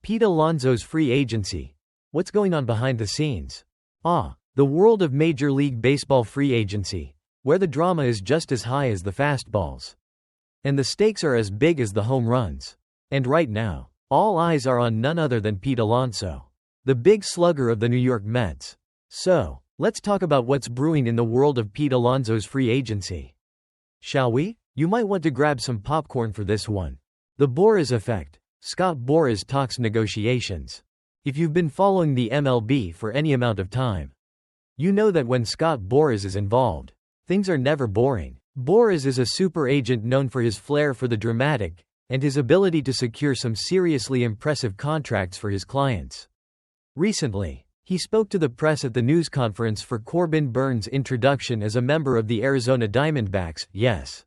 Pete Alonso's free agency. What's going on behind the scenes? The world of Major League Baseball free agency, where the drama is just as high as the fastballs. And the stakes are as big as the home runs. And right now, all eyes are on none other than Pete Alonso, the big slugger of the New York Mets. So, let's talk about what's brewing in the world of Pete Alonso's free agency. Shall we? You might want to grab some popcorn for this one. The Boras effect. Scott Boras talks negotiations. If you've been following the MLB for any amount of time, you know that when Scott Boras is involved, things are never boring. Boras is a super agent known for his flair for the dramatic, and his ability to secure some seriously impressive contracts for his clients. Recently, he spoke to the press at the news conference for Corbin Burns' introduction as a member of the Arizona Diamondbacks. Yes,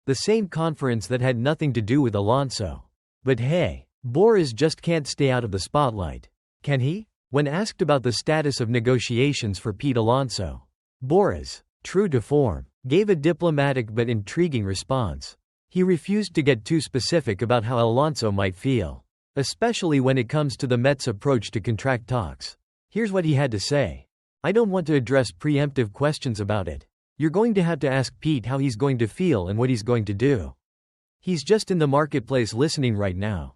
the same conference that had nothing to do with Alonso. But hey, Boras just can't stay out of the spotlight. Can he? When asked about the status of negotiations for Pete Alonso, Boras, true to form, gave a diplomatic but intriguing response. He refused to get too specific about how Alonso might feel, especially when it comes to the Mets' approach to contract talks. Here's what he had to say. "I don't want to address preemptive questions about it. You're going to have to ask Pete how he's going to feel and what he's going to do. He's just in the marketplace listening right now."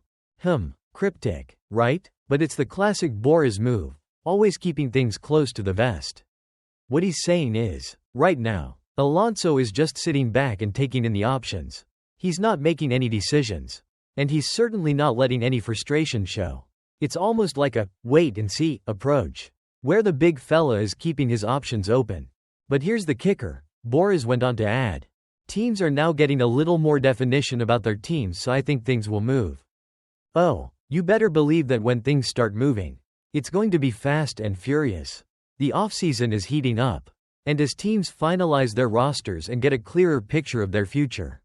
Cryptic, right? But it's the classic Boras move, always keeping things close to the vest. What he's saying is, right now, Alonso is just sitting back and taking in the options. He's not making any decisions. And he's certainly not letting any frustration show. It's almost like a wait-and-see approach, where the big fella is keeping his options open. But here's the kicker, Boras went on to add. Teams are now getting a little more definition about their teams, so I think things will move. Oh, you better believe that when things start moving, it's going to be fast and furious. The offseason is heating up. And as teams finalize their rosters and get a clearer picture of their future,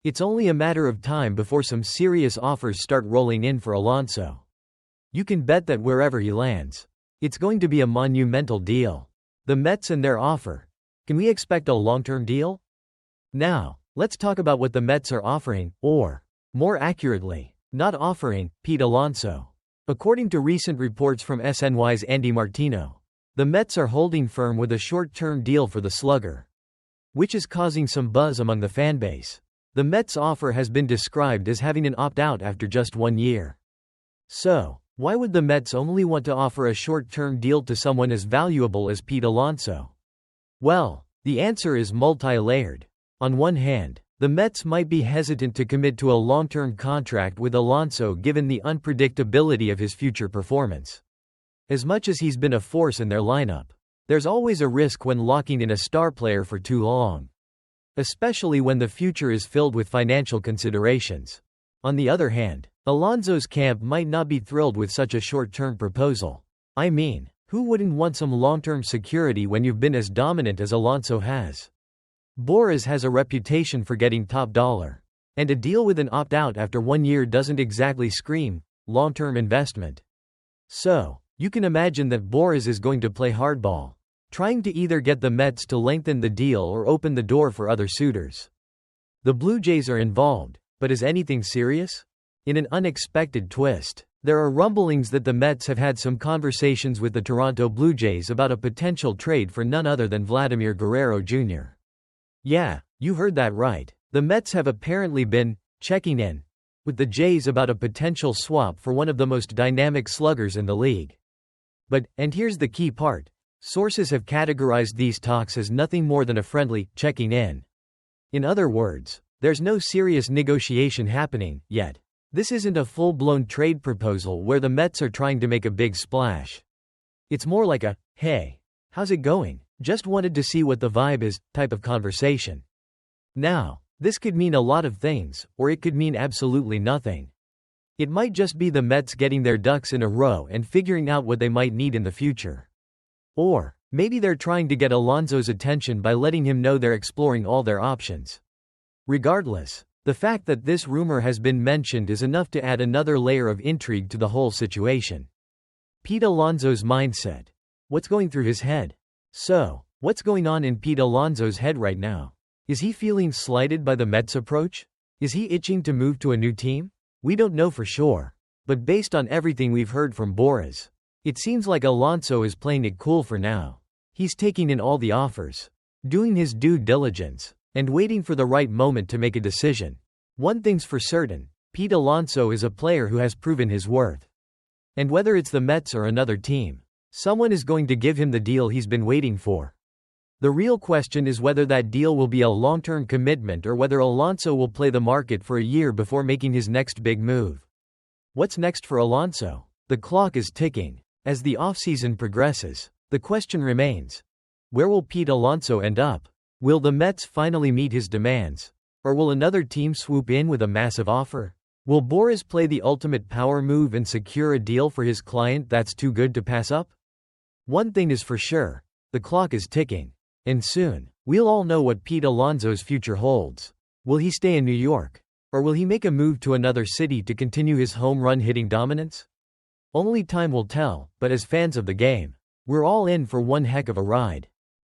it's only a matter of time before some serious offers start rolling in for Alonso. You can bet that wherever he lands, it's going to be a monumental deal. The Mets and their offer. Can we expect a long-term deal? Now, let's talk about what the Mets are offering, or, more accurately, not offering, Pete Alonso. According to recent reports from SNY's Andy Martino, the Mets are holding firm with a short-term deal for the slugger, which is causing some buzz among the fanbase. The Mets' offer has been described as having an opt-out after just 1 year. So, why would the Mets only want to offer a short-term deal to someone as valuable as Pete Alonso? Well, the answer is multi-layered. On one hand, the Mets might be hesitant to commit to a long-term contract with Alonso given the unpredictability of his future performance. As much as he's been a force in their lineup, there's always a risk when locking in a star player for too long, especially when the future is filled with financial considerations. On the other hand, Alonso's camp might not be thrilled with such a short-term proposal. I mean, who wouldn't want some long-term security when you've been as dominant as Alonso has? Boras has a reputation for getting top dollar, and a deal with an opt-out after 1 year doesn't exactly scream long-term investment. So, you can imagine that Boras is going to play hardball, trying to either get the Mets to lengthen the deal or open the door for other suitors. The Blue Jays are involved, but is anything serious? In an unexpected twist, there are rumblings that the Mets have had some conversations with the Toronto Blue Jays about a potential trade for none other than Vladimir Guerrero Jr. Yeah, you heard that right. The Mets have apparently been checking in with the Jays about a potential swap for one of the most dynamic sluggers in the league. But, and here's the key part, sources have categorized these talks as nothing more than a friendly checking in. In other words, there's no serious negotiation happening yet. This isn't a full-blown trade proposal where the Mets are trying to make a big splash. It's more like a, hey, how's it going? Just wanted to see what the vibe is, type of conversation. Now, this could mean a lot of things, or it could mean absolutely nothing. It might just be the Mets getting their ducks in a row and figuring out what they might need in the future. Or, maybe they're trying to get Alonso's attention by letting him know they're exploring all their options. Regardless, the fact that this rumor has been mentioned is enough to add another layer of intrigue to the whole situation. Pete Alonso's mindset. What's going through his head? So, what's going on in Pete Alonso's head right now? Is he feeling slighted by the Mets' approach? Is he itching to move to a new team? We don't know for sure. But based on everything we've heard from Boras, it seems like Alonso is playing it cool for now. He's taking in all the offers, doing his due diligence, and waiting for the right moment to make a decision. One thing's for certain, Pete Alonso is a player who has proven his worth. And whether it's the Mets or another team, someone is going to give him the deal he's been waiting for. The real question is whether that deal will be a long-term commitment or whether Alonso will play the market for a year before making his next big move. What's next for Alonso? The clock is ticking. As the offseason progresses, the question remains, where will Pete Alonso end up? Will the Mets finally meet his demands? Or will another team swoop in with a massive offer? Will Boras play the ultimate power move and secure a deal for his client that's too good to pass up? One thing is for sure, the clock is ticking. And soon, we'll all know what Pete Alonso's future holds. Will he stay in New York? Or will he make a move to another city to continue his home run hitting dominance? Only time will tell, but as fans of the game, we're all in for one heck of a ride.